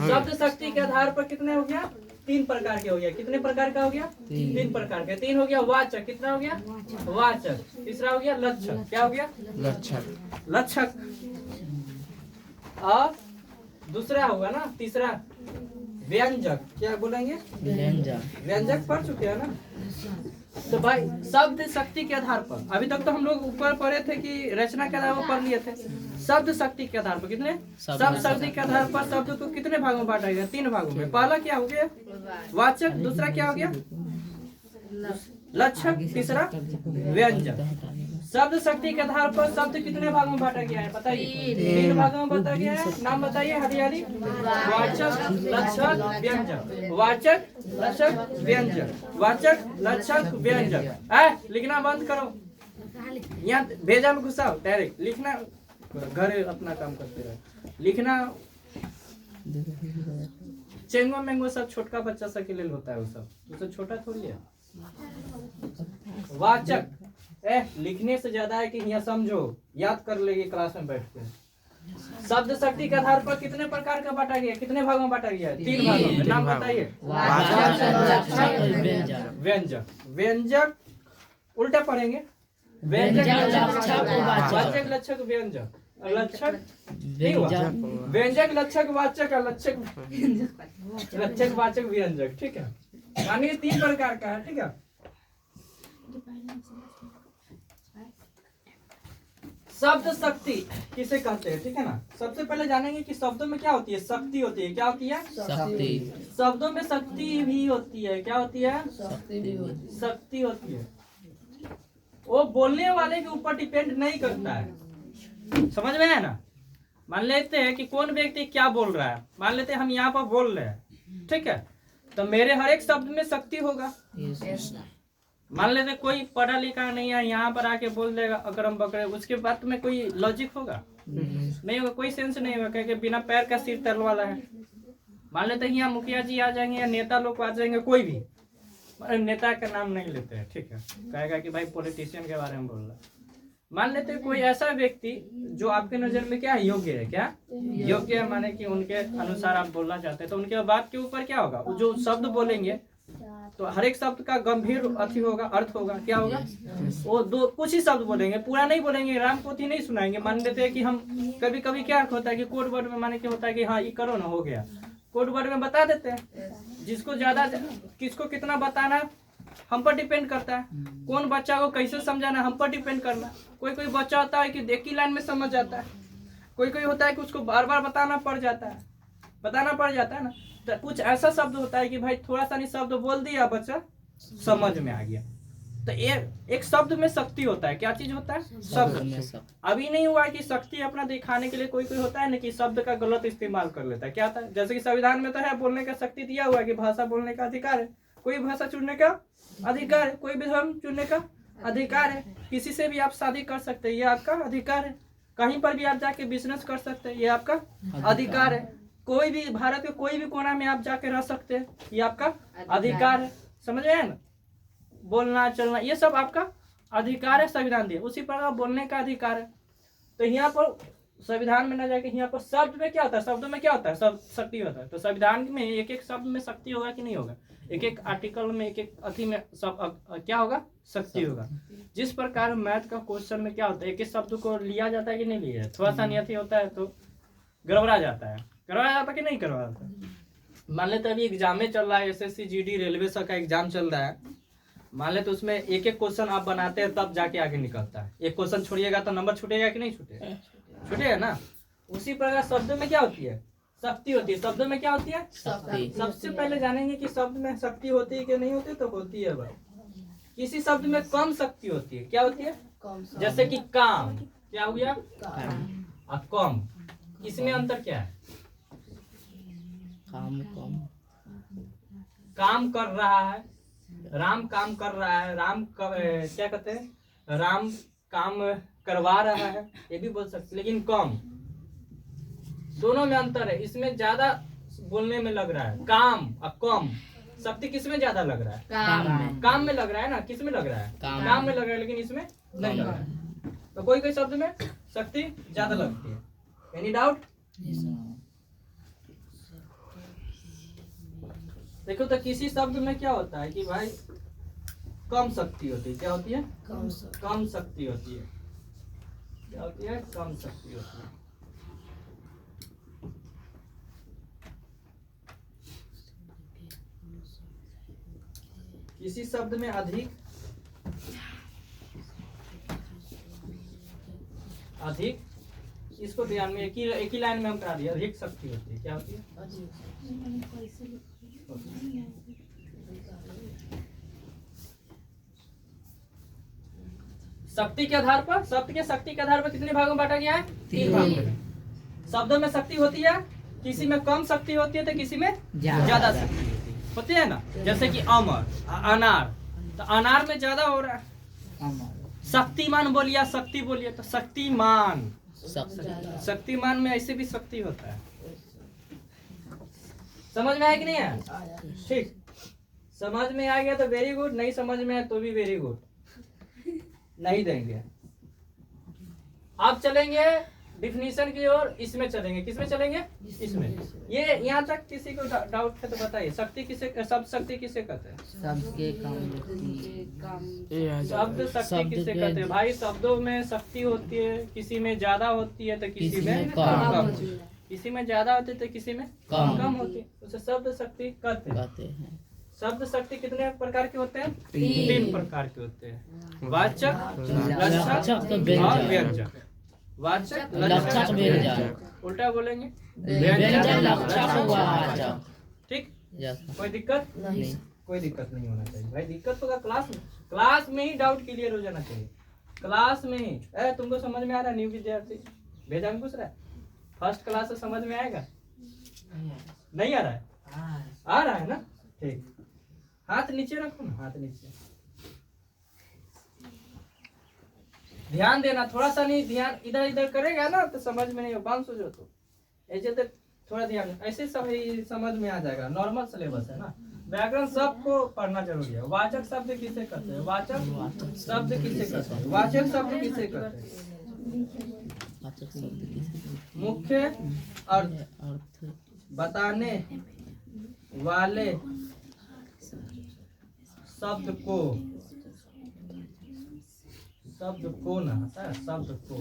शब्द शक्ति के आधार पर कितने हो गया? 3 प्रकार के हो गया। कितने प्रकार का हो गया? 3 प्रकार के। 3 हो गया वाचक। कितना हो गया? वाचक। तीसरा हो गया लक्षक। क्या हो गया? लक्षक। लक्षक। और दूसरा होगा ना तीसरा व्यंजक। क्या बोलेंगे? व्यंजक। व्यंजक पढ़ चुके हैं ना? तो भाई शब्द शक्ति के आधार पर अभी तक तो हम लोग ऊपर पढ़े थे कि रचना के आधार पर पढ़ लिए थे। शब्द शक्ति के आधार पर कितने? शब्द शक्ति के आधार पर शब्द को कितने भागों में बांटा गया? 3 भागों में। पहला क्या हो गया? वाचक। दूसरा क्या हो गया? लक्षक। तीसरा व्यंजक। शब्द शक्ति के आधार पर शब्द कितने भागों में बांटा गया है बताइए? 3 भागों में बांटा गया है। नाम बताइए हरियाली। वाचक, लक्षक, व्यंजक। वाचक, लक्षक, व्यंजक। वाचक, लक्षक, व्यंजक। लिखना बंद करो। यहाँ भेजा में घुसाओ डायरेक्ट। लिखना घर अपना काम करते रहे। लिखना चेंगो मेंगो सब छोटका बच्चा सब के लिए होता है। वो सब छोटा थोड़ी है। वाचक लिखने से ज्यादा है कि यहाँ समझो, याद कर लेगी क्लास में बैठ के। शब्द शक्ति के आधार पर कितने प्रकार का बांटा गया? कितने भागों में बांटा गया? 3 भागों में। नाम बताइए। व्यंजक। व्यंजक उल्टा पढ़ेंगे। व्यंजक, वाचक, लक्षक, व्यंजक। लक्षक नहीं हुआ। व्यंजक, लक्षक, वाचक, लक्षक, वाचक, व्यंजक। ठीक है, यानी 3 प्रकार का है। ठीक है, शब्द शक्ति किसे कहते हैं? ठीक है ना। सबसे पहले जानेंगे कि शब्दों में क्या होती है? शक्ति होती है। क्या होती है? शक्ति। शब्दों में शक्ति भी होती है। क्या होती है? शक्ति होती है। वो बोलने वाले के ऊपर डिपेंड नहीं करता है। समझ में है ना? मान लेते हैं कि कौन व्यक्ति क्या बोल रहा है। मान लेते हैं हम यहाँ पर बोल रहे हैं, ठीक है, तो मेरे हर एक शब्द में शक्ति होगा। मान लेते कोई पढ़ा लिखा नहीं है, यहाँ पर आके बोल देगा अकरम बकरे, उसके बात में कोई लॉजिक होगा? नहीं होगा, कोई सेंस नहीं होगा, क्योंकि बिना पैर का सिर तल वाला है। मान लेते हैं यहाँ मुखिया जी आ जाएंगे या नेता लोग आ जाएंगे, कोई भी नेता का नाम नहीं लेते हैं, ठीक है, कहेगा कि भाई पॉलिटिशियन के बारे में बोल रहा। मान लेते हैं कोई ऐसा व्यक्ति जो आपके नजर में क्या है? योग्य है। क्या योग्य है? माने कि उनके अनुसार आप बोलना चाहते हैं, तो उनके बात के ऊपर क्या होगा? जो शब्द बोलेंगे तो हर एक शब्द का गंभीर अथी होगा, अर्थ होगा। क्या होगा? वो कुछ ही शब्द बोलेंगे, पूरा नहीं बोलेंगे, राम पोथी नहीं सुनाएंगे। मान लेते हैं कि हम कभी कभी क्या होता है कि कोड वर्ड में माने क्या होता है कि हाँ ये करो ना, हो गया, कोड वर्ड में बता देते हैं। जिसको ज्यादा किसको कितना बताना हम पर डिपेंड करता है। कौन बच्चा को कैसे समझाना हम पर डिपेंड करना। कोई कोई बच्चा होता है कि एक ही लाइन में समझ जाता है, कोई कोई होता है कि उसको बार बार बताना पड़ जाता है ना। तो कुछ ऐसा शब्द होता है कि भाई थोड़ा सा नहीं शब्द बोल दिया, बच्चा समझ में आ गया। तो एक शब्द में शक्ति होता है। क्या चीज होता है? शब्द। अभी नहीं हुआ कि शक्ति अपना दिखाने के लिए कोई कोई होता है ना कि शब्द का गलत इस्तेमाल कर लेता है। क्या था? जैसे कि संविधान में तो है बोलने का शक्ति दिया हुआ है कि भाषा बोलने का अधिकार है, कोई भाषा चुनने का अधिकार है, कोई भी धर्म चुनने का अधिकार है, किसी से भी आप शादी कर सकते हैं, ये आपका अधिकार है। कहीं पर भी आप जाके बिजनेस कर सकते हैं, ये आपका अधिकार है। कोई भी भारत के कोई भी कोना में आप जाके रह सकते हैं, ये आपका अधिकार है। समझ रहे हैं ना? बोलना चलना ये सब आपका अधिकार है, संविधान दिया। उसी प्रकार बोलने का अधिकार है। तो यहाँ पर संविधान में ना जाके यहाँ पर शब्द में क्या होता है? शब्दों में क्या होता है? सब शक्ति होता है। तो संविधान में एक एक शब्द में शक्ति होगा कि नहीं होगा? एक एक आर्टिकल में, एक एक अथी में सब क्या होगा? शक्ति होगा। जिस प्रकार मैथ का क्वेश्चन में क्या होता है? एक एक शब्द को लिया जाता है कि नहीं लिया जाता? थोड़ा सा नहीं होता है तो गड़बड़ा जाता है। करवाया जाता कि नहीं करवाया जाता? मान लेते अभी एग्जाम में चल रहा है, SSC GD रेलवे सब का एग्जाम चल रहा है। मान लेते उसमें एक एक क्वेश्चन आप बनाते हैं तब जाके आगे निकलता है। एक क्वेश्चन छोड़िएगा तो नंबर छूटेगा कि नहीं छूटेगा? छूटेगा ना। उसी प्रकार शब्द में क्या होती है? शक्ति होती है। शब्द में क्या होती है? सबसे पहले जानेंगे कि शब्द में शक्ति होती है कि नहीं होती। तो होती है भाई। किसी शब्द में कम शक्ति होती है। क्या होती है? जैसे कि काम। क्या हो गया? और कम। इसमें अंतर क्या है? काम कर रहा है, राम काम कर रहा है, क्या कहते हैं? राम काम करवा रहा है, ये भी बोल सकते। लेकिन कम, दोनों में अंतर है। इसमें ज्यादा बोलने में लग रहा है काम, और कम शक्ति किसमें ज्यादा लग रहा है? काम में लग रहा है ना। किस में लग रहा है? काम में लग रहा है, लेकिन इसमें नहीं लग रहा है। तो कोई कोई शब्द में शक्ति ज्यादा लगती है। Any doubt? देखो तो किसी शब्द में क्या होता है कि भाई कम शक्ति होती है। क्या होती है? कम शक्ति होती है। क्या होती है? कम शक्ति होती है। किसी शब्द में अधिक इसको ध्यान में एक ही लाइन में हम करा दिया, अधिक शक्ति होती है। क्या होती है? शक्ति के आधार पर, शब्द के शक्ति के आधार पर कितने भागों में बांटा गया है? 3 भागों में। शब्दों में शक्ति होती है, किसी में कम शक्ति होती है तो किसी में ज्यादा शक्ति होती है ना। जैसे कि अमर, अनार, तो अनार में ज्यादा हो रहा है। शक्तिमान बोलिए या शक्ति बोलिए, तो शक्तिमान में ऐसे भी शक्ति होता है। समझ में आया कि नहीं है? ठीक, समझ में आ गया तो वेरी गुड, नहीं समझ में आया तो भी वेरी गुड, नहीं देंगे। अब चलेंगे डिफिनीशन की ओर। इसमें चलेंगे, किसमें चलेंगे? इसमें। ये यहाँ तक किसी को डाउट है तो बताइए, शक्ति किसे, शब्द शक्ति किसे कहते हैं? शब्द शक्ति किसे कहते हैं? भाई शब्दों में शक्ति होती है, किसी में ज्यादा होती है तो किसी में कम, किसी में ज्यादा होती है तो किसी में कम होती है, उसे शब्द शक्ति कहते हैं। शब्द शक्ति कितने प्रकार के होते हैं? 3 प्रकार के होते हैं, वाचक, लक्षक और व्यंजक। वाचक, लक्षक, व्यंजक। उल्टा बोलेंगे, व्यंजक, लक्षक, वाचक। ठीक, कोई दिक्कत नहीं? कोई दिक्कत नहीं होना चाहिए भाई। दिक्कत होगा क्लास में ही डाउट क्लियर हो जाना चाहिए, क्लास में ही। तुमको समझ में आ रहा है? न्यू विद्यार्थी भेजा में घुस रहा है, फर्स्ट क्लास से समझ में आएगा? नहीं आ रहा है? आ रहा है ना? ठीक, हाथ नीचे रखो ना, हाथ नीचे। ध्यान देना, थोड़ा सा नहीं, ध्यान इधर इधर करेगा ना तो समझ में नहीं हो। 500 जो तो ऐसे तो थोड़ा ध्यान, ऐसे सही समझ में आ जाएगा। नॉर्मल सिलेबस है ना। व्याकरण सबको पढ़ना जरूरी है। वाचक शब्द किसे कहते हैं? वाचक शब्द किसे कहते हैं? वाचक शब्द किसे कहते हैं? मुख्य अर्थ बताने वाले शब्द को ना, शब्द को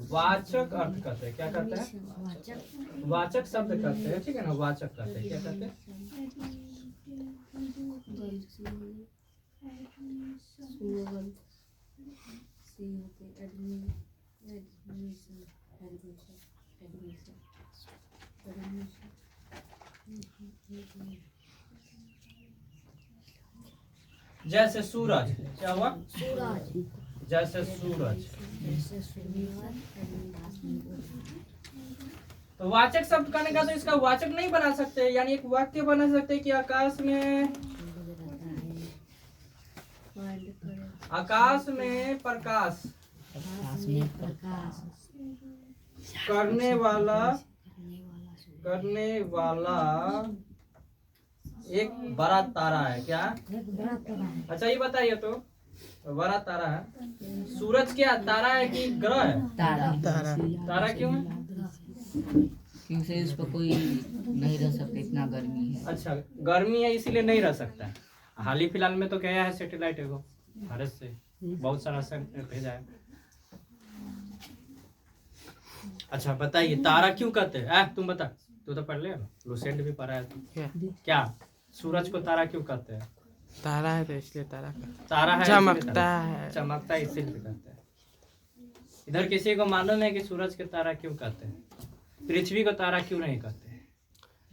वाचक अर्थ कहते हैं। क्या कहते हैं? वाचक शब्द कहते हैं। ठीक है ना, वाचक कहते हैं। क्या कहते हैं? जैसे सूरज, क्या हुआ? जैसे सूरज। तो वाचक शब्द कहने का तो इसका वाचक नहीं बना सकते, यानी एक वाक्य बना सकते कि आकाश में प्रकाश करने वाला एक बड़ा तारा है। क्या? अच्छा ये बताइए तो, बड़ा तारा है। सूरज क्या तारा है कि ग्रह है? तारा क्यों है? क्योंकि उस पर कोई नहीं रह सकता, इतना गर्मी है। अच्छा, गर्मी है इसीलिए नहीं रह सकता है। हाल ही फिलहाल में तो गया है सैटेलाइट एगो भारत से, बहुत सारा भेजा है। अच्छा बताइए, तारा क्यों कहते हैं? तुम बता, तू तो पढ़ ले, लुसेंट भी पढ़ा है। क्या सूरज को तारा क्यों कहते हैं? तारा है तो इसलिए तारा है, चमकता है इसीलिए कहते हैं। इधर किसी को मालूम है कि सूरज के तारा क्यों कहते हैं? पृथ्वी को तारा क्यों नहीं कहते?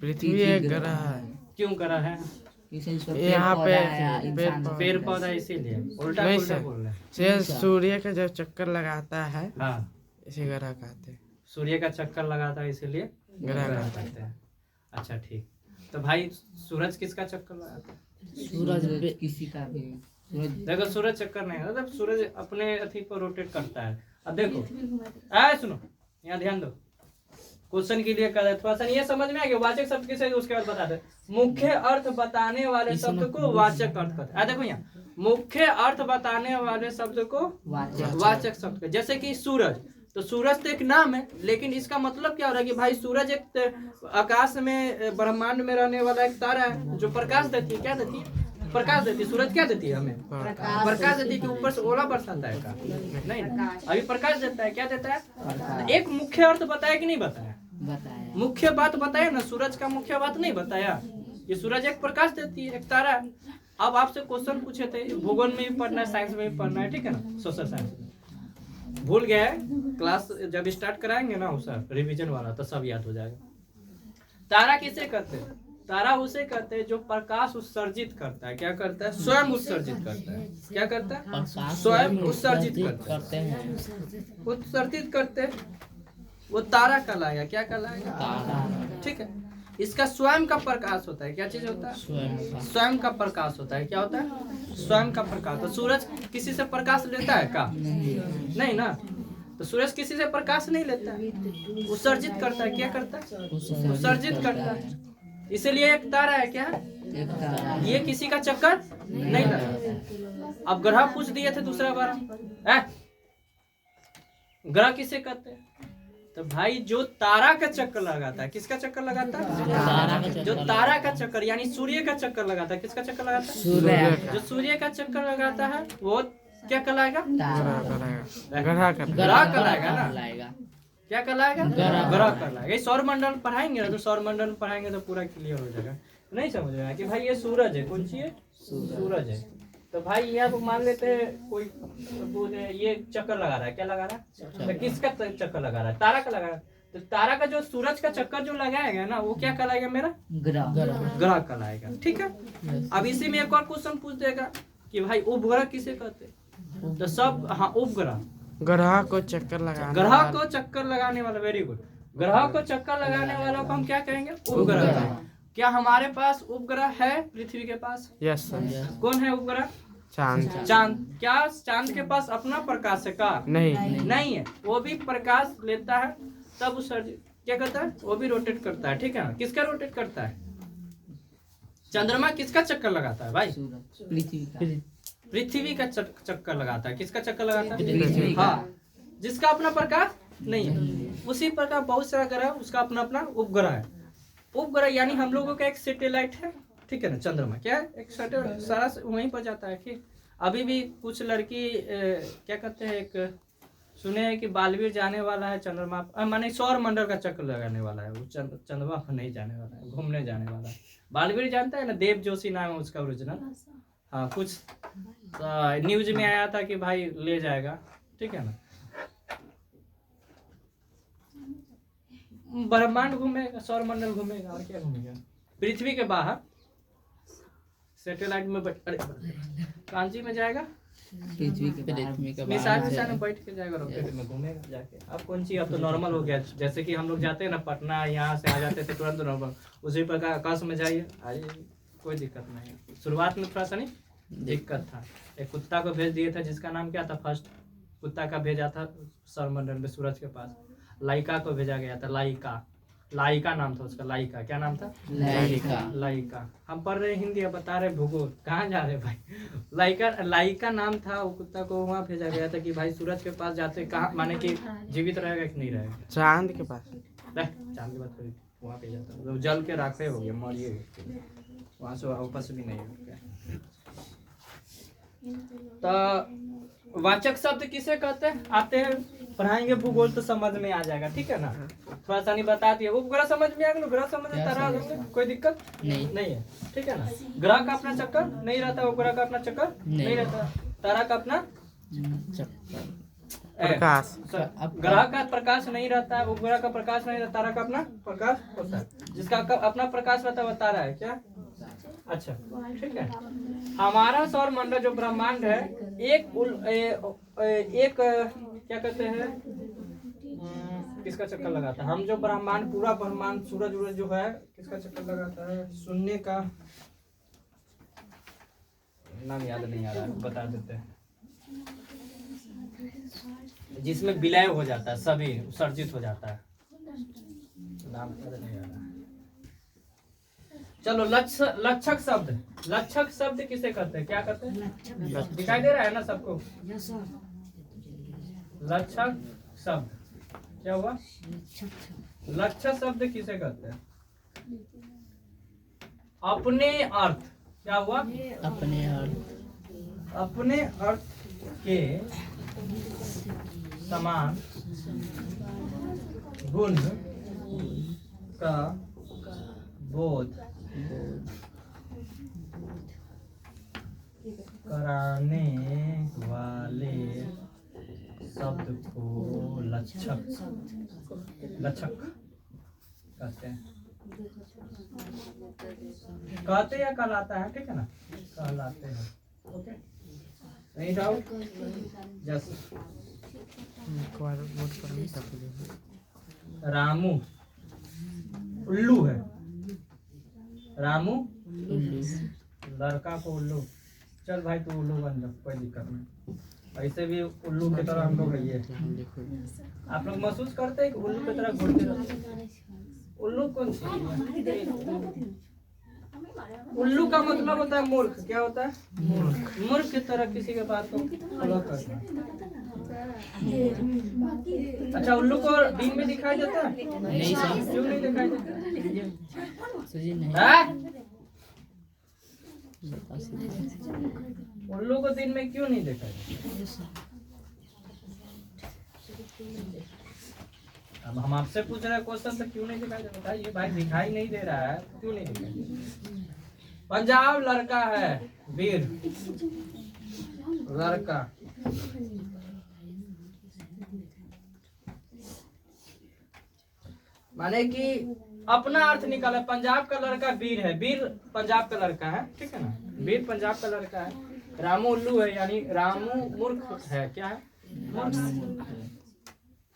पृथ्वी एक ग्रह है। क्यों ग्रह है? यहाँ पे पेड़ पौधा, इसीलिए। उल्टा बोल रहे हैं। सूर्य का जब चक्कर लगाता है, हाँ, इसे ग्रह कहते हैं। सूर्य का चक्कर लगाता है इसीलिए ग्रह कहते हैं। अच्छा ठीक, तो भाई सूरज किसका चक्कर लगाता है? सूरज किसी का भी। देखो सूरज चक्कर नहीं होता, सूरज अपने अथी पर रोटेट करता है। अब देखो, सुनो, यहाँ ध्यान दो, क्वेश्चन के लिए कर थोड़ा सा ये समझ में आ गया। वाचक शब्द किसे, उसके बाद बता दे। मुख्य अर्थ बताने वाले शब्द को वाचक अर्थ कहते हैं। देखो यहाँ, मुख्य अर्थ बताने वाले शब्द को वाचक शब्द। जैसे कि सूरज, तो सूरज तो एक नाम है, लेकिन इसका मतलब क्या हो रहा है कि भाई सूरज एक आकाश में ब्रह्मांड में रहने वाला एक तारा है जो प्रकाश देती है। क्या देती है? प्रकाश देती है। सूरज क्या देती है हमें? प्रकाश देती है। कि ऊपर से ओला बरसाता है का? नहीं ना, अभी प्रकाश देता है। क्या देता है? एक मुख्य अर्थ बताया कि नहीं बताया? मुख्य बात बताया ना, सूरज का मुख्य बात नहीं बताया। ये सूरज एक प्रकाश देती है, एक तारा है। अब आपसे क्वेश्चन पूछे थे, भूगोल में भी पढ़ना है, साइंस में भी पढ़ना है, ठीक है ना, सोशल साइंस में भूल गया है, क्लास जब स्टार्ट कराएंगे ना सर रिवीजन वाला, तो सब याद हो जाएगा। तारा किसे कहते हैं? तारा उसे कहते हैं जो प्रकाश उत्सर्जित करता है। क्या करता है? स्वयं उत्सर्जित करता है। क्या करता है? स्वयं उत्सर्जित करते हैं। उत्सर्जित करते हैं, वो तारा कहलाएगा। क्या कहलाएगा? ठीक है। इसका स्वयं का प्रकाश होता है। क्या चीज होता है? स्वयं का प्रकाश होता है। क्या होता है? स्वयं का प्रकाश। तो सूरज किसी से प्रकाश लेता है का? नहीं ना, तो सूरज किसी से प्रकाश नहीं लेता है, उत्सर्जित करता है। क्या करता है? उत्सर्जित करता है। इसीलिए एक तारा है। क्या है? ये किसी का चक्कर नहीं लगता। अब ग्रह पूछ दिए थे दूसरा बार, ग्रह किसे कहते हैं? तो भाई जो तारा का चक्कर लगाता है, किसका चक्कर लगाता है? जो तारा का चक्कर यानी सूर्य का चक्कर लगाता है। किसका चक्कर लगाता है? सूर्य। जो सूर्य का चक्कर लगाता है वो क्या कहलाएगा? ग्रह कहलाएगा ना। क्या कहलाएगा? ग्रह कहलाएगा। सौर मंडल पढ़ाएंगे ना, तो सौर मंडल पढ़ाएंगे तो पूरा क्लियर हो जाएगा। नहीं समझ में आया कि भाई ये सूरज है। कौन सी है? सूरज है। तो भाई यहाँ पर मान लेते हैं कोई ये चक्कर लगा रहा है। क्या लगा रहा है? तो किसका चक्कर लगा रहा है? तारा का लगा रहा है। तो तारा का जो सूरज का चक्कर जो लगाएगा ना, वो क्या कहलाएगा? मेरा ग्रह कहलाएगा। ठीक है। अब इसी में एक और क्वेश्चन पूछ देगा कि भाई उपग्रह किसे कहते हैं? तो सब हाँ, उपग्रह ग्रह को चक्कर लगाने ग्रह को चक्कर लगाने वाला। Very good. ग्रह को चक्कर लगाने वाला को हम क्या कहेंगे? उपग्रह कहेंगे। क्या हमारे पास उपग्रह है पृथ्वी के पास? Yes sir. कौन है उपग्रह? चांद। चांद। क्या चांद के पास अपना प्रकाश है का? नहीं है। वो भी प्रकाश लेता है, तब उत्सर्जित क्या करता है? वो भी रोटेट करता है। ठीक है ना। किसका रोटेट करता है? चंद्रमा किसका चक्कर लगाता है भाई? पृथ्वी का चक्कर लगाता है। किसका चक्कर लगाता है? हाँ, जिसका अपना प्रकाश नहीं है। उसी प्रकार बहुत सारा ग्रह, उसका अपना अपना उपग्रह है। उपग्रह यानी हम लोगों का एक सैटेलाइट है। ठीक है ना। चंद्रमा क्या है? एक सैटेलाइट, सारा वहीं पर जाता है। कि अभी भी कुछ लड़की क्या कहते हैं, एक सुने हैं कि बालवीर जाने वाला है चंद्रमा, माने सौर मंडल का चक्कर लगाने वाला है। वो चंद्रमा पर नहीं जाने वाला है, घूमने जाने वाला है। बालवीर जानता है ना, देव जोशी नाम है उसका ओरिजिनल। हाँ, कुछ न्यूज में आया था कि भाई ले जाएगा। ठीक है ना। ब्रह्मांड घूमेगा, सौर मंडल घूमेगा, और क्या घूमेगा? पृथ्वी के बाहर सैटेलाइट में कांची में जाएगा, पृथ्वी के मिसाइल में बैठ के जाएगा, रॉकेट में घूमेगा जाके। अब कौन सी, अब तो नॉर्मल हो गया। जैसे कि हम लोग जाते हैं ना पटना, यहाँ से आ जाते थे तुरंत नॉर्मल, उसी प्रकार आकाश में जाइए, आइए, कोई दिक्कत नहीं है। शुरुआत में थोड़ा सा नहीं दिक्कत था। एक कुत्ता को भेज दिए थे, जिसका नाम क्या था? फर्स्ट कुत्ता का भेजा था सौरमंडल में सूरज के पास। लाइका को भेजा गया था। लाइका नाम था उसका। लाइका क्या नाम था? लाइका। हम पढ़ रहे हिंदी, अब बता रहे भूगोल। कहाँ जा रहे भाई? लाइका नाम था वो कुत्ता को। वहाँ भेजा गया था कि भाई सूरज के पास जाते कहाँ, माने कि जीवित रहेगा कि नहीं रहेगा? चांद के पास। चांद की बात करी, वहाँ पे जाता तो जल के राखे हो गए, मरिए, वहाँ से वापस भी नहीं हो गया। तो वाचक शब्द किसे कहते हैं? आते हैं, पढ़ाएंगे भूगोल तो समझ में आ जाएगा। ठीक है ना। थोड़ा सा नहीं बता दिया। उपग्रह समझ में आ गया, ग्रह समझ में तारा कोई दिक्कत नहीं है। ठीक है ना। ग्रह का अपना चक्कर नहीं रहता, उपग्रह का अपना चक्कर नहीं रहता, तारा का अपना प्रकाश। ग्रह का प्रकाश नहीं रहता है, उपग्रह का प्रकाश नहीं रहता, तारा का अपना प्रकाश होता है। जिसका अपना प्रकाश रहता है वो तारा है। क्या? अच्छा, ठीक है। हमारा सौर मंडल जो ब्रह्मांड है, एक क्या कहते हैं, किसका चक्कर लगाता है? हम जो ब्रह्मांड, पूरा ब्रह्मांड, सूरज जो है, किसका चक्कर लगाता है? शून्य का नाम याद नहीं आ रहा है, बता देते हैं। जिसमें विलय हो जाता है, सभी उत्सर्जित हो जाता है, नाम याद नहीं आ रहा। चलो, लक्षक शब्द। लक्षक शब्द किसे कहते हैं? क्या कहते हैं? दिखाई दे रहा है ना सबको? लक्षक शब्द क्या हुआ? लक्षण शब्द किसे कहते हैं? अपने अर्थ, क्या हुआ? अपने अर्थ, अपने अर्थ के समान गुण का बोध कराने वाले शब्द को लक्षक कहते हैं। कहते या कहलाता है, ठीक है ना? कहलाते हैं। ओके, नहीं डाउट? यस। एक बार नोट कर ली तब रामू उल्लू है। रामू लड़का को उल्लू, चल भाई तू उल्लू बन जा, कोई दिक्कत नहीं। ऐसे भी उल्लू की तरह हम लोग रहिए। आप लोग महसूस करते हैं कि उल्लू की तरह घूमते रहते हैं? उल्लू कौन सी है? उल्लू का मतलब होता है मूर्ख। क्या होता है? मूर्ख। मूर्ख की तरह किसी के बात को फॉलो करना। अच्छा, उल्लू को दिन में दिखाई देता है? नहीं सर, क्यों नहीं दिखाई देता? जी नहीं। उल्लू को दिन में क्यों नहीं दिखाई देता? अब हम आपसे पूछ रहे हैं क्वेश्चन, तो क्यों नहीं दिखाई देता? ये भाई दिखाई नहीं दे रहा है, क्यों नहीं दिखाई दे रहा? पंजाब लड़का है, वीर लड़का। माने कि अपना अर्थ निकाला। पंजाब का लड़का वीर है, वीर पंजाब का लड़का है, ठीक है ना? वीर पंजाब का लड़का है। रामू उल्लू है, यानी रामू मूर्ख है। क्या है?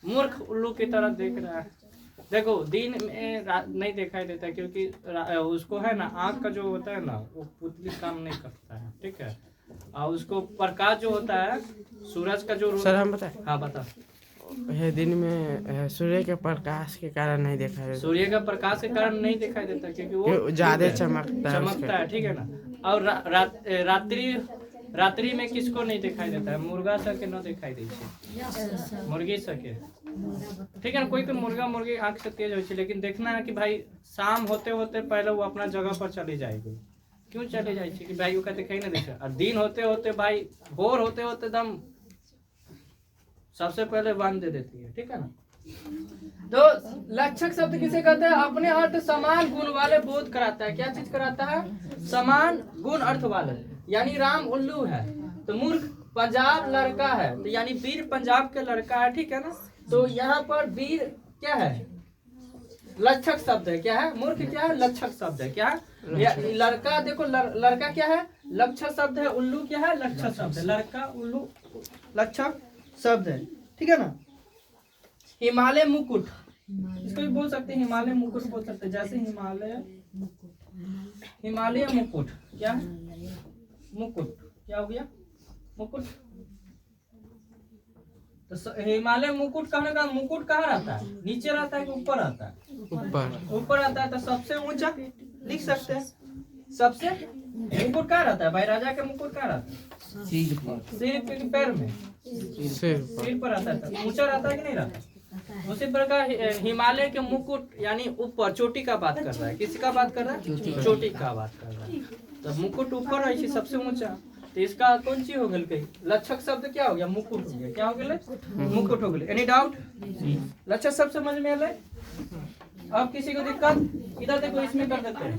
मूर्ख उल्लू की तरह देख रहा है। देखो दिन में नहीं दिखाई देता, क्योंकि उसको है ना, आँख का जो होता है ना, वो पुतली काम नहीं करता है, ठीक है? और उसको प्रकाश जो होता है, सूरज का जो सर हम बताएं। हाँ बता। यह दिन में सूर्य के प्रकाश के कारण नहीं दिखाई देता। सूर्य का प्रकाश के कारण नहीं दिखाई देता, क्योंकि वो ज्यादा चमकता है, ठीक है ना? और रात्रि में किसको नहीं दिखाई देता है? मुर्गा सके न दिखाई दे, मुर्गी सके, ठीक है ना? कोई मुर्गा मुर्गी आँख से तेज हो, लेकिन देखना है कि भाई शाम होते होते पहले वो अपना जगह पर चली जाएगी। क्यों चले जाए? कि भाई वो दिखाई नहीं देता। और दिन होते होते भाई, भोर होते होते दम सबसे पहले बांध दे देती है, ठीक है ना? तो लक्षक शब्द किसे कहते हैं? अपने अर्थ समान गुण वाले बोध कराता है। क्या चीज कराता है? समान गुण अर्थ वाले। यानी राम उल्लू है तो मूर्ख पंजाब लड़का है, तो यानी वीर पंजाब के लड़का है, ठीक है ना? तो यहाँ पर वीर क्या है? लक्षक शब्द है। क्या है? मूर्ख क्या है? लक्षक शब्द है। क्या है? लड़का, देखो लड़का क्या है? लक्षक शब्द है। उल्लू क्या है? लक्षक शब्द है। लड़का उल्लू लक्षक शब्द है, ठीक है ना? हिमालय मुकुट, इसको भी बोल सकते हैं, हिमालय मुकुट बोल सकते हैं। जैसे हिमालय मुकुट, क्या है? मुकुट, क्या हो गया? मुकुट। तो हिमालय मुकुट कहने का, मुकुट कहाँ रहता है? नीचे रहता है कि ऊपर रहता है? ऊपर रहता है। तो सबसे ऊंचा लिख सकते हैं। सबसे मुकुट कहाँ रहता है भाई? राजा के मुकुट कहाँ रहता है? सिर पे, पैर में, सिर पर रहता है। ऊंचा रहता है कि नहीं रहता? उसी प्रकार हिमालय के मुकुट यानी ऊपर, चोटी का बात कर रहा है। किसका बात कर रहा है? चोटी का बात कर रहा है। तो मुकुट ऊपर है, सबसे ऊंचा। तो इसका कौन सी हो गई? लक्षक शब्द क्या हो गया? मुकुट हो गया। क्या हो गया? मुकुट हो गया। Any doubt? लक्षक शब्द समझ में आए? अब किसी को दिक्कत? इधर देखो, इसमें कर देते हैं।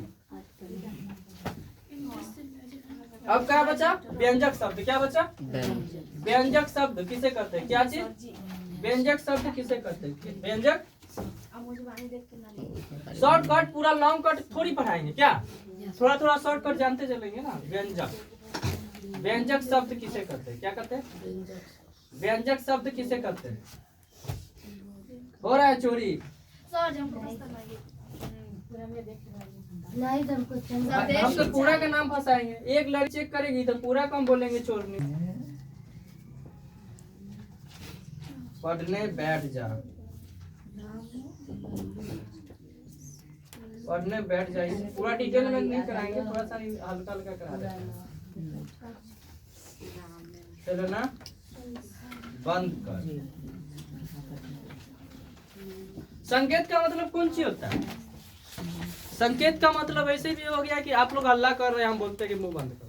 अब क्या बचा? व्यंजक शब्द। क्या बचा? व्यंजक शब्द किसे कहते हैं? क्या चीज? व्यंजक शब्द किसे कहते हैं? व्यंजक शॉर्टकट, पूरा लॉन्ग कट थोड़ी पढ़ाएंगे क्या? थोड़ा थोड़ा शॉर्टकट जानते चलेंगे ना। व्यंजक शब्द किसे कहते हैं? क्या कहते हैं? व्यंजक शब्द किसे कहते हैं? हो रहा है चोरी? हम तो पूरा का नाम फंसाएंगे। एक लड़की चेक करेगी तो पूरा कम बोलेंगे चोरनी। पढ़ने बैठ जा, पढ़ने बैठ जाइए। पूरा डिटेल में नहीं कराएंगे, थोड़ा सा हल्का हल्का करा देते हैं। चलो ना, बंद कर। संकेत का मतलब कौन सी होता है? संकेत का मतलब ऐसे भी हो गया कि आप लोग हल्ला कर रहे हैं, हम बोलते हैं कि मुंह बंद करो,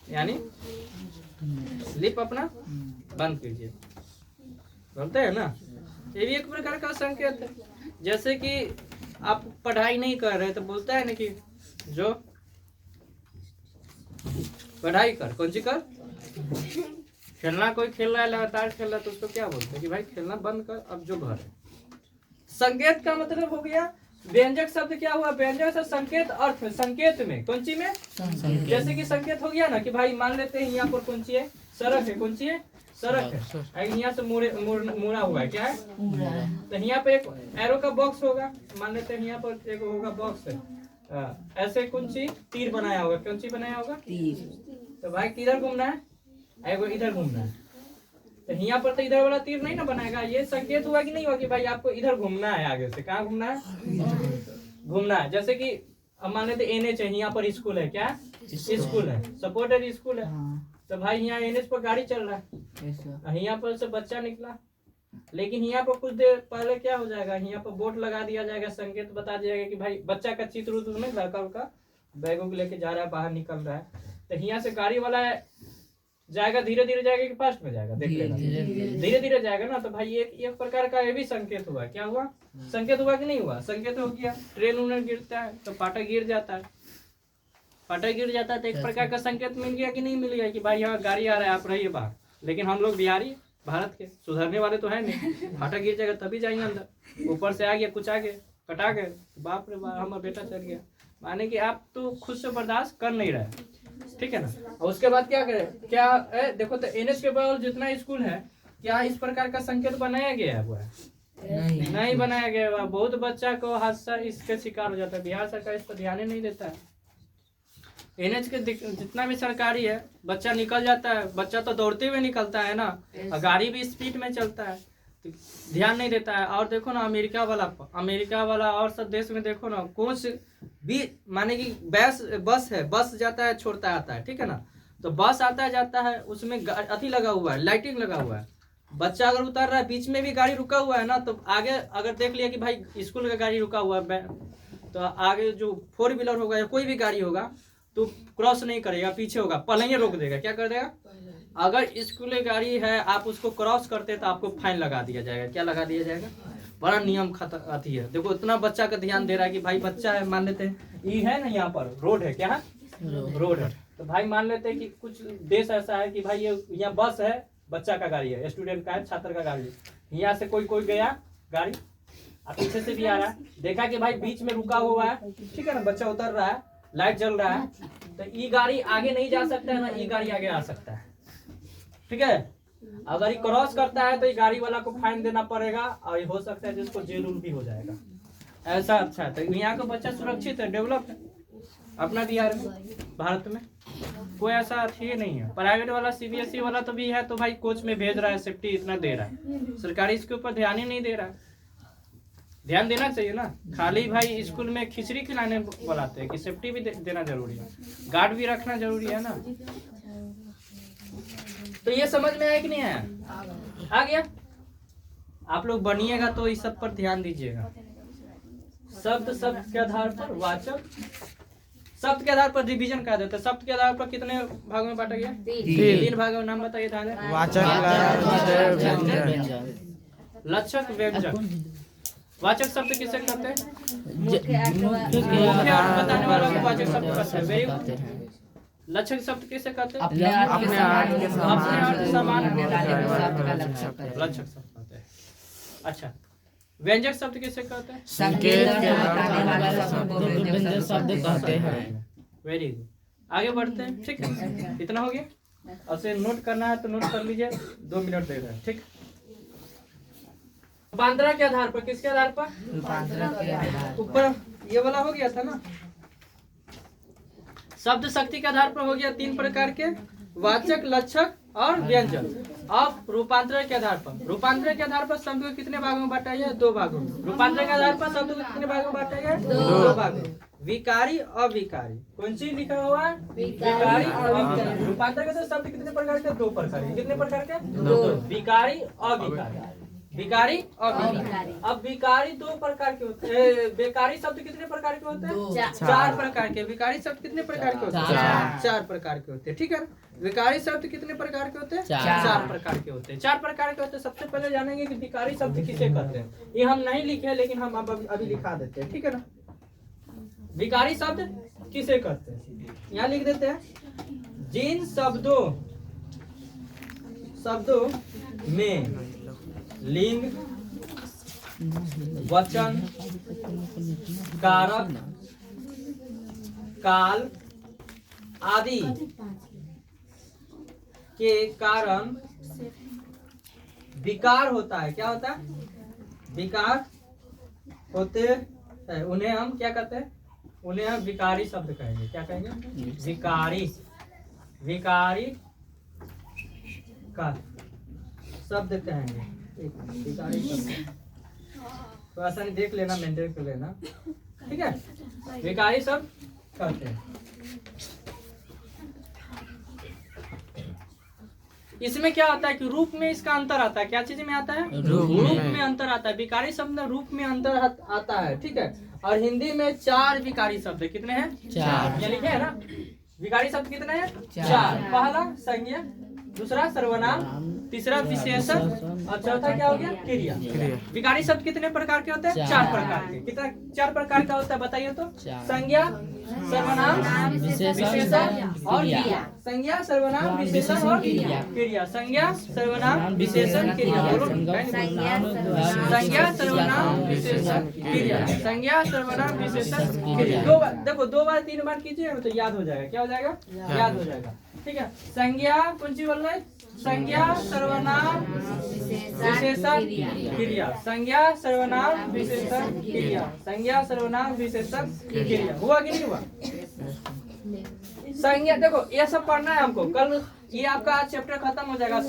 यानी लिप अपना बंद कीजिए, बोलते हैं ना। ये भी एक प्रकार का संकेत है। जैसे कि आप पढ़ाई नहीं कर रहे तो बोलता है ना कि जो पढ़ाई कर, कौन सी कर? खेलना कोई खेल रहा है, लगातार खेल रहा है, तो उसको क्या बोलते हैं कि भाई खेलना बंद कर, अब जो घर है। संकेत का मतलब हो गया, व्यंजक शब्द क्या हुआ? व्यंजक से संकेत अर्थ में, संकेत में, कौन सी में? जैसे कि संकेत हो गया ना कि भाई मान लेते हैं यहाँ पर कौन सी है? सड़क है, कौन सी है? सड़क है, यहाँ से मुड़ा हुआ है, क्या है? तो यहाँ पे एक एरो का बॉक्स होगा, मान लेते हैं यहाँ पर एक होगा बॉक्स है, ऐसे कौन सी तीर बनाया होगा, कौन सी बनाया होगा? तीर। तो भाई किधर घूमना है? एगो इधर घूमना है, तो यहाँ पर तो इधर वाला तीर नहीं ना बनाएगा। ये संकेत हुआ कि नहीं हुआ कि भाई आपको इधर घूमना है, आगे से कहाँ घूमना है? घूमना है। जैसे कि अब मान लेते NH है, यहाँ पर स्कूल है, क्या स्कूल है? सपोर्टेड स्कूल है। तो भाई यहाँ NH पर गाड़ी चल रहा है, यहाँ पर से बच्चा निकला, लेकिन यहाँ पर कुछ देर पहले क्या हो जाएगा? यहाँ पर बोर्ड लगा दिया जाएगा, संकेत बता दिया जाएगा कि भाई बच्चा का चित्र उत्र में लड़का उनका बैगों को लेके जा रहा है, बाहर निकल रहा है। तो यहाँ से गाड़ी वाला जाएगा, धीरे धीरे जाएगा कि फास्ट में जाएगा? देख लेगा, धीरे धीरे जाएगा ना। तो भाई एक प्रकार का ये भी संकेत हुआ। क्या हुआ? संकेत हुआ कि नहीं हुआ? संकेत हो गया। ट्रेन उन्हें गिरता है तो फाटक गिर जाता है, फाटक गिर जाता है तो एक प्रकार का संकेत मिल गया कि नहीं मिल गया कि भाई यहाँ गाड़ी आ रहा है, आप रहिए बाहर। लेकिन हम लोग बिहारी भारत के सुधरने वाले तो है नहीं, फाटक गिर जाएगा तभी जाएंगे अंदर। ऊपर से आ गया, कुछ आ गया, कटा गए, बाप रे बाप हमारा बेटा चल गया। माने कि आप तो खुद से बर्दाश्त कर नहीं रहे, ठीक है ना। और उसके बाद क्या करें? क्या देखो तो NH के बगल जितना स्कूल है, क्या इस प्रकार का संकेत बनाया गया है? वो नहीं बनाया गया है। बहुत बच्चा को हादसा इसके शिकार हो जाता है। बिहार सरकार इस पर ध्यान ही नहीं देता है। NH के जितना भी सरकारी है, बच्चा निकल जाता है, बच्चा तो दौड़ते हुए निकलता है ना, और गाड़ी भी स्पीड में चलता है, तो ध्यान नहीं देता है। और देखो ना अमेरिका वाला और सब देश में देखो ना, कुछ भी माने कि बस है, बस जाता है छोड़ता आता है, ठीक है ना। तो बस आता है जाता है, उसमें अति लगा हुआ है, लाइटिंग लगा हुआ है। बच्चा अगर उतर रहा है, बीच में भी गाड़ी रुका हुआ है ना, तो आगे अगर देख लिया कि भाई स्कूल का गाड़ी रुका हुआ है, तो आगे जो 4 व्हीलर होगा या कोई भी गाड़ी होगा तो क्रॉस नहीं करेगा, पीछे होगा, पहले ही रोक देगा। क्या कर देगा? अगर स्कूल की गाड़ी है, आप उसको क्रॉस करते तो आपको फाइन लगा दिया जाएगा। क्या लगा दिया जाएगा? बड़ा नियम आती है। देखो इतना बच्चा का ध्यान दे रहा है कि भाई बच्चा है, मान लेते हैं ये है ना, यहाँ पर रोड है, क्या है? रोड है। तो भाई मान लेते हैं कि कुछ देश ऐसा है कि भाई ये यहाँ बस है, बच्चा का गाड़ी है, स्टूडेंट का है, छात्र का गाड़ी है। यहाँ से कोई गया गाड़ी, अब पीछे से भी आ रहा है, देखा कि भाई बीच में रुका हुआ है, ठीक है ना, बच्चा उतर रहा है, लाइट जल रहा है, तो ये गाड़ी आगे नहीं जा सकता है ना, ये गाड़ी आगे आ सकता है, ठीक है। अगर ये क्रॉस करता है तो ये गाड़ी वाला को फाइन देना पड़ेगा, और ये हो सकता है जिसको जेल भी हो जाएगा। ऐसा अच्छा है। तो यहाँ का बच्चा सुरक्षित है, डेवलप है अपना बिहार में, भारत में कोई ऐसा अथी नहीं है। प्राइवेट वाला CBSE वाला तो भी है, तो भाई कोच में भेज रहा है, सेफ्टी इतना दे रहा है। सरकारी इसके ऊपर ध्यान ही नहीं दे रहा है। ध्यान देना चाहिए ना। खाली भाई स्कूल में खिचड़ी खिलाने बुलाते हैं कि सेफ्टी भी देना जरूरी है, गार्ड भी रखना जरूरी है ना। तो ये समझ में आया कि नहीं आया? आ गया? आप लोग बनिएगा तो इस सब पर ध्यान दीजिएगा। शब्द के आधार पर, वाचक शब्द के आधार पर रिवीजन कर देते हैं। शब्द के आधार पर कितने भागों में बांटा गया? 3 भागों में। नाम बताइए। लक्षक, व्यंजक। वाचक शब्द किसे कहते हैं? मुख्य अर्थ बताने वाला को वाचक शब्द कहते हैं। लक्षक शब्द किसे कहते हैं? अपने अर्थ समान लक्षक शब्द कहते हैं। अच्छा, व्यंजक शब्द किसे कहते हैं? संकेत शब्द कहते हैं। वेरी गुड, आगे बढ़ते हैं, ठीक है। इतना हो गया। अब से नोट करना है तो नोट कर लीजिए, 2 मिनट दे रहे हैं, ठीक। रूपांतरण के आधार पर, किसके आधार पर? ऊपर ये वाला हो गया था ना। शब्द शक्ति के आधार पर हो गया 3 प्रकार के, वाचक, लक्षक और व्यंजक। अब रूपांतरण के आधार पर, रूपांतरण के आधार पर शब्द को कितने भागों में बांटा गया? 2 भागों में। रूपांतरण के आधार पर शब्द को कितने भागों में बांटा गया? 2 भागों में। विकारी, अविकारी। कौन सी लिखा हुआ है? विकारी और अविकारी। रूपांतरण के शब्द कितने प्रकार के? 2 प्रकार के। कितने प्रकार के? 2। विकारी, अविकारी। विकारी और विकारी। अब विकारी दो प्रकार के होते हैं। बेकारी शब्द कितने प्रकार के होते हैं? चार प्रकार के। विकारी शब्द कितने प्रकार के होते हैं? चार प्रकार के होते हैं। ठीक है, विकारी शब्द कितने प्रकार के होते हैं? चार प्रकार के होते हैं। चार प्रकार के होते हैं। सबसे पहले जानेंगे कि विकारी शब्द किसे कहते हैं। ये हम नहीं लिखे लेकिन हम अभी लिखा देते हैं। ठीक है ना, विकारी शब्द किसे कहते हैं यहाँ लिख देते हैं। जिन शब्दों में लिंग, वचन, कारक, काल आदि के कारण विकार होता है। क्या होता है? विकार होते हैं। उन्हें हम क्या कहते हैं? उन्हें हम विकारी शब्द कहेंगे। क्या कहेंगे? विकारी का शब्द कहेंगे। विकारी शब्द तो ऐसा नहीं, देख लेना, मेंटेन कर लेना। ठीक है, विकारी शब्द कहते हैं। इसमें क्या आता है कि रूप में इसका अंतर आता है। क्या चीज में आता है? रूप में अंतर आता है। विकारी शब्द में रूप में अंतर आता है। ठीक है, और हिंदी में 4 विकारी शब्द कितने हैं? 4। ये लिखे है ना, विकारी शब्द कितने हैं? 4। पहला संज्ञा, दूसरा सर्वनाम, तीसरा विशेषण और चौथा क्या हो गया? क्रिया। विकारी शब्द कितने प्रकार के होते हैं? 4 प्रकार के। कितना 4 प्रकार का होता है बताइए तो? संज्ञा, सर्वनाम, विशेषण और क्रिया। संज्ञा, सर्वनाम, विशेषण और क्रिया। संज्ञा, सर्वनाम, विशेषण, क्रिया। बोलो। संज्ञा, सर्वनाम, विशेषण, क्रिया। संज्ञा, सर्वनाम, विशेषण, क्रिया। 2 बार देखो, 2 बार 3 बार कीजिए तो याद हो जाएगा। क्या हो जाएगा? याद हो जाएगा। ठीक है, संज्ञा कौन सी बोल रहे हैं? संज्ञा, सर्वनाम, विशेषण, क्रिया। संज्ञा, सर्वनाम, विशेषण, क्रिया। संज्ञा, सर्वनाम, विशेषण, क्रिया। हुआ कि नहीं हुआ? संज्ञा देखो, ये सब पढ़ना है हमको। कल ये आपका आज चैप्टर खत्म हो जाएगा।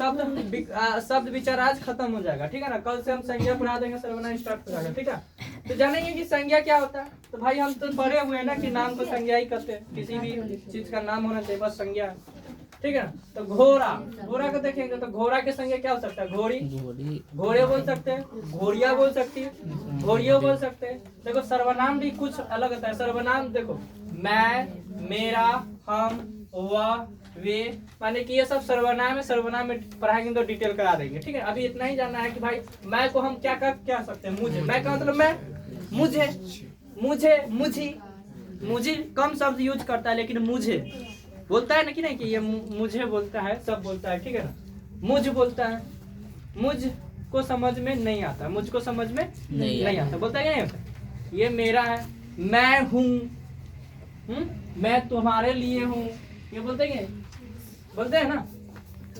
शब्द विचार आज खत्म हो जाएगा। ठीक है ना, कल से हम संज्ञा पढ़ा देंगे, सर्वनाम स्टार्ट हो जाएगा। ठीक है, तो जानेंगे कि संज्ञा क्या होता है। तो भाई हम तो पढ़े हुए हैं ना कि नाम को संज्ञा ही कहते हैं। किसी भी चीज का नाम होना चाहिए, बस संज्ञा। ठीक है ना, तो घोड़ा को देखेंगे तो घोड़ा के संज्ञा क्या हो सकता है? घोड़ी, घोड़े बोल सकते हैं, घोड़िया बोल सकती है, घोड़ियों बोल सकते हैं। देखो सर्वनाम भी कुछ अलग होता है। सर्वनाम देखो, मैं, मेरा, हम, वह, वे, माने कि ये सब सर्वनाम है। सर्वनाम में पढ़ाएंगे तो डिटेल करा देंगे। ठीक है, अभी इतना ही जानना है कि भाई मैं को हम क्या कह सकते हैं? मुझे। मैं का मतलब मैं, मुझे, मुझे कम शब्द यूज करता है लेकिन मुझे बोलता है ना कि नहीं, कि ये मुझे बोलता है, सब बोलता है। ठीक है ना, मुझ बोलता है। मुझ को समझ में नहीं आता, मुझको समझ में नहीं आता। बोलता है कि नहीं होता? ये मेरा है, मैं हूँ, मैं तुम्हारे लिए हूँ, ये बोलते हैं? बोलते हैं ना।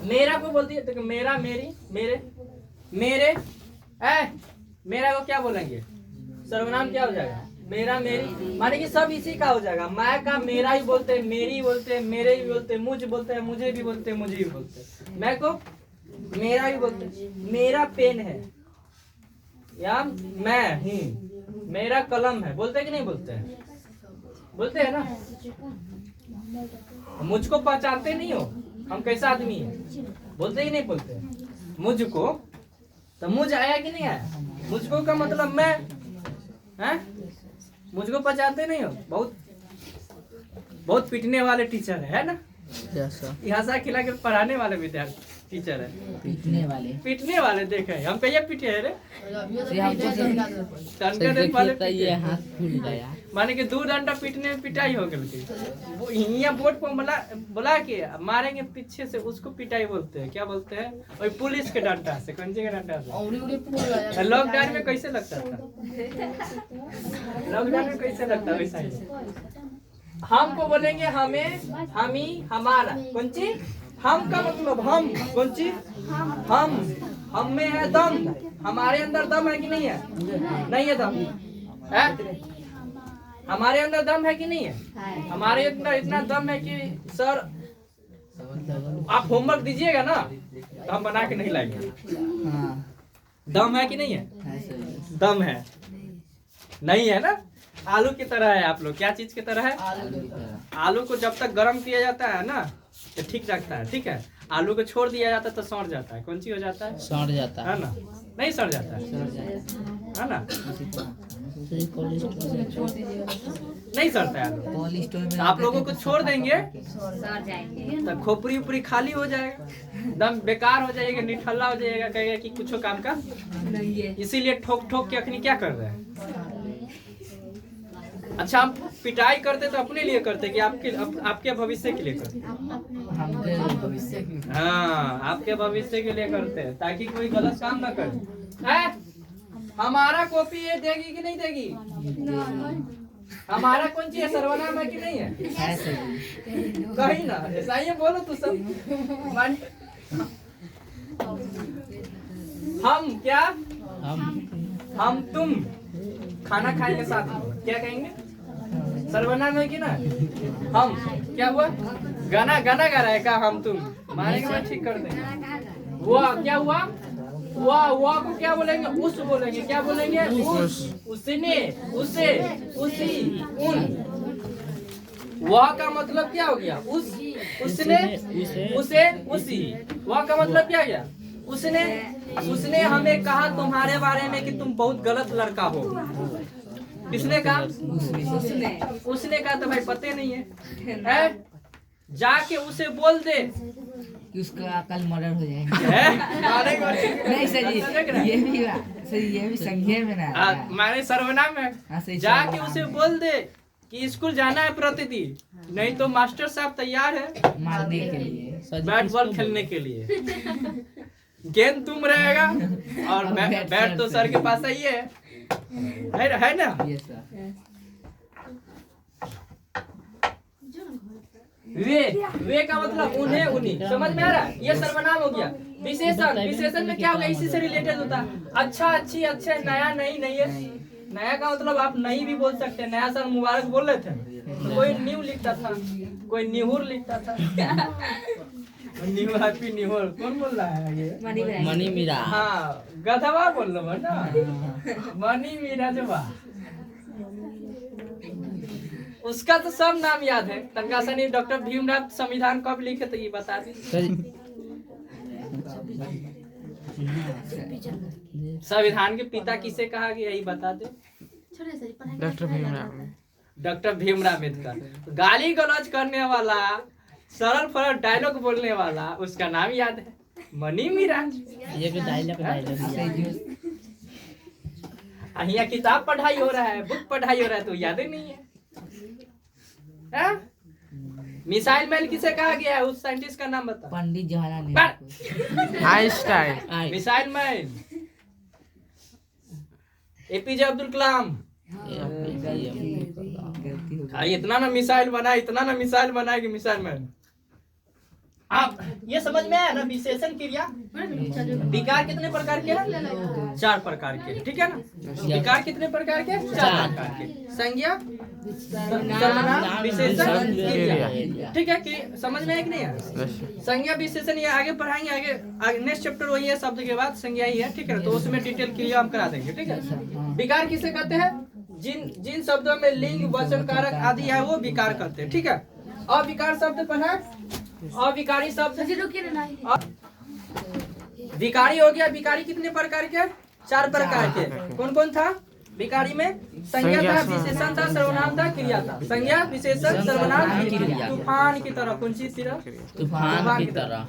मेरा को बोलती है तो मेरा, मेरी, मेरे, मेरा को क्या बोलेंगे? सर्वनाम क्या हो जाएगा? मेरा, मेरी, माने कि सब इसी का हो जाएगा। मैं का मेरा ही बोलते हैं, मेरी बोलते हैं, मेरे भी बोलते हैं, मुझ बोलते हैं, मुझे भी बोलते हैं, मुझे भी बोलते हैं। मैं को मेरा ही बोलते हैं। मेरा पेन है या मैं हूँ, मेरा कलम है, बोलते हैं कि नहीं बोलते हैं? बोलते हैं ना। मुझको पहचानते नहीं हो, हम कैसा आदमी है, बोलते ही नहीं बोलते? मुझको तो मुझ आया कि नहीं आया? मुझको का मतलब मैं है। मुझको पहचानते नहीं हो? बहुत पिटने वाले टीचर है ना। यहाँ खिला के पढ़ाने वाले विद्यार्थी टीचर है। पीटने वाले देखे हम कहिए पीटे है रे। माने कि 2 डंडा पीटने में पिटाई हो गई। यहाँ बोर्ड पर बुला के मारेंगे पीछे से, उसको पिटाई बोलते हैं। क्या बोलते हैं? और पुलिस के डंडा से, कंचे के डंडा से। लॉकडाउन में कैसे लगता था? लॉकडाउन में कैसे लगता है वैसा ही। हमको बोलेंगे हमें, हमी, हमारा। कौन चीज? हम का मतलब हम। कौन चीज? हम में है दम। हमारे अंदर दम है कि नहीं है? नहीं है दम है? हमारे अंदर दम है कि नहीं है? हमारे अंदर इतना दम है कि सर आप होमवर्क दीजिएगा ना तो हम बना के नहीं लाएंगे। दम है कि नहीं है? दम है। नहीं है ना? आलू की तरह है आप लोग। क्या चीज की तरह है? आलू को जब तक गर्म किया जाता है ना तो ठीक रखता है। ठीक है, आलू को छोड़ दिया जाता है तो सड़ जाता है। कौन सी हो जाता है? सड़ जाता है ना। नहीं सड़ जाता है ना? नहीं सड़ता है आलू। कोल्ड स्टोर में आप लोगों को छोड़ देंगे सड़ जाएंगे। तो खोपड़ी उपरी खाली हो जाएगा, एकदम बेकार हो जाएगा, निठल्ला हो जाएगा, कहेगा कि कुछ काम का नहीं है। इसीलिए ठोक ठोक के अखनी क्या कर रहे हैं? अच्छा, हम पिटाई करते तो अपने लिए करते कि आपके भविष्य के लिए करते? हाँ, आपके भविष्य के लिए करते हैं ताकि कोई गलत काम ना करे। है? हमारा कॉपी ये देगी कि नहीं देगी? हमारा कौन चीज है, सर्वनाम है कि नहीं है? कहीं ना ऐसा ही बोलो तो सब हम क्या, हम तुम खाना खाएंगे साथ में, क्या कहेंगे? सर्वनाम है कि ना? हम क्या हुआ, गाना गाना गा रहा है का? हम तुम मारेंगे, मैं ठीक कर देंगे। वाह क्या हुआ, वाह वाह को क्या बोलेंगे? उस बोलेंगे, क्या बोलेंगे? उस, उसने, उसे, उसी, उन। वाह का मतलब क्या हो गया? उस, उसने, उसे, उसी। वाह का मतलब क्या गया? उसने, उसने हमें कहा तुम्हारे बारे में कि तुम बहुत गलत लड़का हो। किसने कहा? उसने कहा तो भाई पते नहीं है? जाके उसे बोल दे कि उसका कल मर्डर हो जाएगा। नहीं सर जी, ये भी सर, ये भी संज्ञा में ना माने सर्वनाम है। जाके उसे बोल दे कि स्कूल जाना है प्रतिदिन, नहीं तो मास्टर साहब तैयार है मारने के लिए, बैट बॉल खेलने के लिए। गेंद तुम रहेगा और बैट तो सर के पास ही है ना? वे का मतलब उन्हें, उन्हीं। समझ में आ रहा है? ये सर्वनाम हो गया। विशेषण, विशेषण में क्या होगा? इसी से रिलेटेड होता है। अच्छा, अच्छी, अच्छे, नया, नहीं, नहीं है। नया का मतलब आप नहीं भी बोल सकते हैं। नया साल मुबारक बोल रहे थे तो कोई न्यू लिखता था, कोई निहुर लिखता था। न्यू हैप्पी न्यूर कौन बोल रहा है ये? मनी मीरा। हाँ, गधवा बोल लो ना, मनी मीरा जो बा, उसका तो सब नाम याद है। तनकासनी डॉक्टर भीमराव संविधान कब लिखे तो ये बता दी। संविधान के पिता किसे कहा गया यही बता दे। डॉक्टर भीमराव। डॉक्टर भीमराव अम्बेडकर। गाली गलौज करने वाला, सरल फरल डायलॉग बोलने वाला, उसका नाम याद है? मनी मीरा। ये भी डायलॉग यहाँ किताब पढ़ाई हो रहा है, बुक पढ़ाई हो रहा है तो याद ही नहीं है। मिसाइल मैन किसे कहा गया है? उस साइंटिस्ट का नाम बता। Pandit Jawaharlal Nehru. Einstein. Missile man APJ Abdul Kalam. इतना ना मिसाइल बना, इतना ना मिसाइल बना कि मिसाइल मैन। आप ये समझ में आया ना? विशेषण क्रिया विकार कितने प्रकार के हैं? 4 प्रकार के, ठीक है ना? विकार कितने प्रकार के? 4 प्रकार के। संज्ञा, सर्वनाम, विशेषण, क्रिया। ठीक है कि समझ में है कि नहीं है? संज्ञा, विशेषण ये आगे पढ़ाएंगे, आगे नेक्स्ट चैप्टर वही है, शब्द के बाद संज्ञा ही है, ठीक है? तो उसमें डिटेल क्रिया हम करा देंगे, ठीक है? विकार किसे कहते हैं? जिन शब्दों में लिंग, वचन, कारक आदि है वो विकार कहते हैं, ठीक है? अविकार शब्द पढ़ा, अविकारी शब्द, विकारी हो गया। विकारी कितने प्रकार के? 4 प्रकार के। कौन कौन था विकारी में? संज्ञा था, विशेषण था, सर्वनाम था, क्रिया था। संज्ञा, विशेषण, सर्वनाम, क्रिया। तूफान की तरह कौन सी तरह? तूफान की तरह।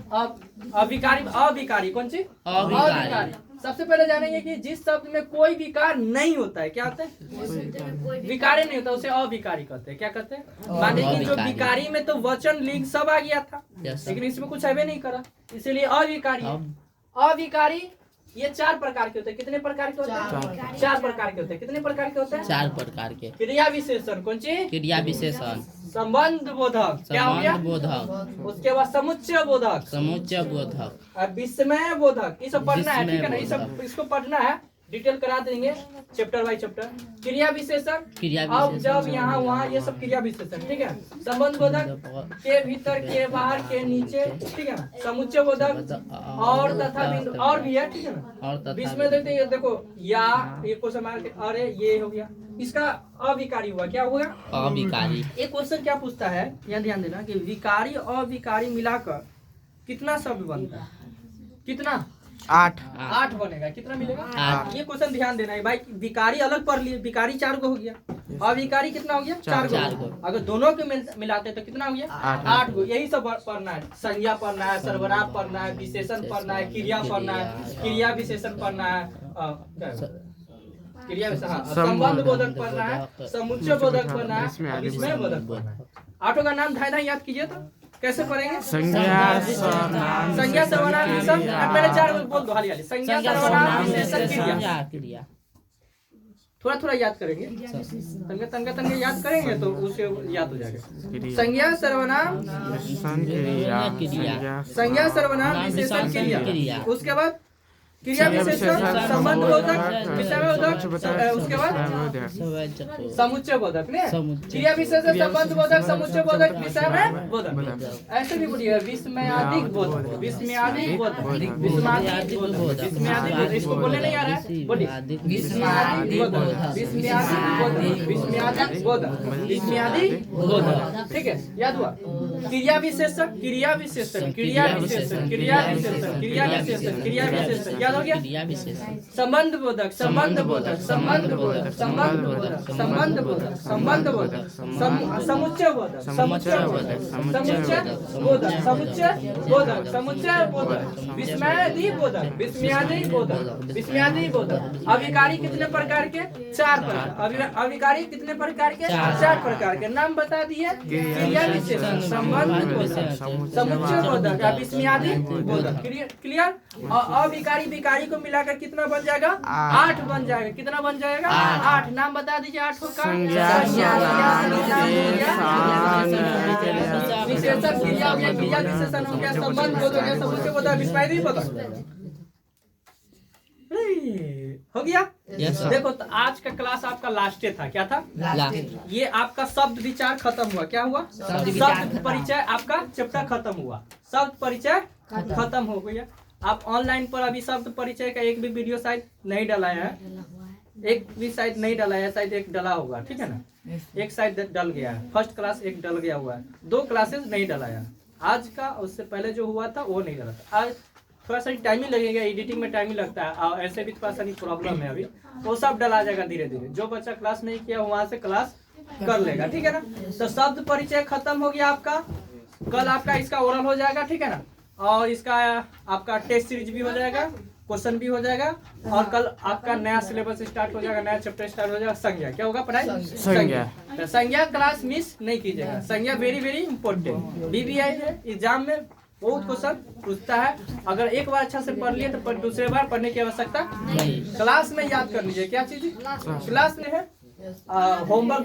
अविकारी, अविकारी कौन सी? अविकारी। सबसे पहले जानेंगे कि जिस शब्द में कोई विकार नहीं होता है क्या होता है? विकारी नहीं होता, उसे अविकारी कहते हैं। क्या कहते हैं? माने कि जो विकारी में तो वचन, लिंग सब आ गया था, लेकिन इसमें कुछ है नहीं करा, इसीलिए अविकारी। अविकारी ये 4 प्रकार के होते हैं। कितने प्रकार के होते हैं? 4 प्रकार के होते हैं। कितने प्रकार के होते हैं? 4 प्रकार के। क्रिया विशेषण कौन सी? क्रिया विशेषण। संबंध बोधक, क्या हो गया? बोधक। उसके बाद समुच्चय बोधक, समुच्चय बोधक, और विस्मय बोधक। ये सब पढ़ना है, ठीक है ना? ये सब इसको पढ़ना है, डिटेल करा देंगे चैप्टर बाय चैप्टर। क्रिया विशेषण, अब जब यहाँ वहाँ ये सब क्रिया विशेषण, ठीक है? संबंध बोधक, के भीतर, के बाहर, के नीचे, ठीक है ना? समुच्चय बोधक और तथा बिंदु और भी है, ठीक है ना? विस्मय देते हैं, देखो या ये क्वेश्चन मार्क, अरे ये हो गया, इसका अविकारी हुआ। क्या हुआ? अविकारी। एक क्वेश्चन क्या पूछता है, यहाँ ध्यान देना कि विकारी और अविकारी मिलाकर कितना शब्द बनता है? कितना? 8 8 बनेगा। कितना मिलेगा? 8। ये क्वेश्चन ध्यान देना है भाई। विकारी अलग पढ़ लिए, विकारी 4 गो हो गया, अविकारी कितना हो गया? 4 गो। अगर दोनों के मिलाते तो कितना हो गया? 8 गो। यही सब पढ़ना है। संज्ञा पढ़ना है, सर्वनाम पढ़ना है, विशेषण पढ़ना है, क्रिया पढ़ना है, क्रिया विशेषण पढ़ना है, क्रिया संबंध बोधक पढ़ना है, समुच्चय बोधक पढ़ना है, विस्मय बोधक पढ़ना है। 8 का नाम ढाई याद कीजिए तो कैसे पढ़ेंगे? संज्ञा सर्वनाम विशेषण। पहले 4 बोल दो हाली हाली। संज्ञा सर्वनाम विशेषण क्रिया। थोड़ा थोड़ा याद करेंगे, तंगे याद करेंगे तो उससे याद हो जाएगा। संज्ञा सर्वनाम संज्ञा सर्वनाम विशेषण क्रिया। उसके बाद क्रिया विशेषण, संबंध बोधक, विषय बोधक, उसके बाद समुच्चय बोधक ने क्रिया विशेषण, संबंध बोधक, समुच्चय बोधक, विषय बोधक। ऐसे भी बोलिए विस्मयादिक बोधक, विस्मयादिक बोधक, विस्मयादिक बोधक, विस्मयादिक बोधक। इसको बोलने नहीं आ रहा है, बोलिए विस्मयादिक बोधक, विस्मयादिक बोधक, विस्मयादिक बोधक, विस्मयादिक बोधक। ठीक है, याद हुआ? क्रिया विशेषण, क्रिया विशेषण, क्रिया विशेषण, क्रिया विशेषण, क्रिया विशेषण, क्रिया विशेषण। याद हो गया? संबंध बोधक, संबंध बोधक, संबंध बोधक, संबंध बोधक, संबंध बोधक, संबंध बोधक, समुच्चय बोधक, समुच्चय बोधक, समुच्चय बोधक, समुच्चय बोधक, समुच्चय बोधक, विस्मयादि बोधक, विस्मयादि बोधक, विस्मयादि बोधक। अविकारी कितने प्रकार के? 4 प्रकार। अविकारी कितने प्रकार के? 4 प्रकार के। नाम बता दिए। क्रिया विशेषण, संबंध बोधक, समुच्चय बोधक, विस्मयादि बोधक। क्लियर? अविकारी विकारी को मिलाकर कितना बन जाएगा? 8 बन जाएगा। कितना बन जाएगा? 8। नाम बता दीजिए 8 का। विशेषण क्रिया हो गया, क्रिया विशेषण हो गया, संबंध बोधक हो गया, समुच्चय बोधक, विस्मयादि बोधक। हो गया? देखो तो आज का क्लास आपका लास्ट था। क्या था? ये आपका शब्द विचार खत्म हुआ। क्या हुआ? शब्द परिचय आपका चैप्टर खत्म हुआ। शब्द परिचय खत्म हो गया। आप ऑनलाइन पर अभी शब्द परिचय का एक भी वीडियो शायद नहीं डलाया है, एक भी शायद नहीं डलाया है, शायद एक डला होगा। ठीक है ना? एक शायद डल गया है, फर्स्ट क्लास एक डल गया हुआ है, 2 क्लासेस नहीं डलाया। आज का उससे पहले जो हुआ था वो नहीं डला था। आज थोड़ा सा टाइम ही लगेगा, एडिटिंग में टाइम ही लगता है, और ऐसे भी थोड़ा सा प्रॉब्लम है अभी, वो सब डला जाएगा धीरे धीरे। जो बच्चा क्लास नहीं किया वहां से क्लास कर लेगा। ठीक है ना? तो शब्द परिचय खत्म हो गया आपका। कल आपका इसका ओरल हो जाएगा। ठीक है ना? और इसका आपका टेस्ट सीरीज भी हो जाएगा, क्वेश्चन भी हो जाएगा, और कल आपका नया सिलेबस स्टार्ट हो जाएगा, नया चैप्टर स्टार्ट हो जाएगा। संज्ञा क्या होगा? पढ़ाई संज्ञा। तो संज्ञा क्लास मिस नहीं कीजिएगा। संज्ञा वेरी वेरी इंपॉर्टेंट। BBI है, एग्जाम में बहुत क्वेश्चन पूछता है। अगर एक बार अच्छा से पढ़ लिए तो दूसरे बार पढ़ने की आवश्यकता नहीं। क्लास में याद कर लीजिए। क्या चीज? क्लास में है होमवर्क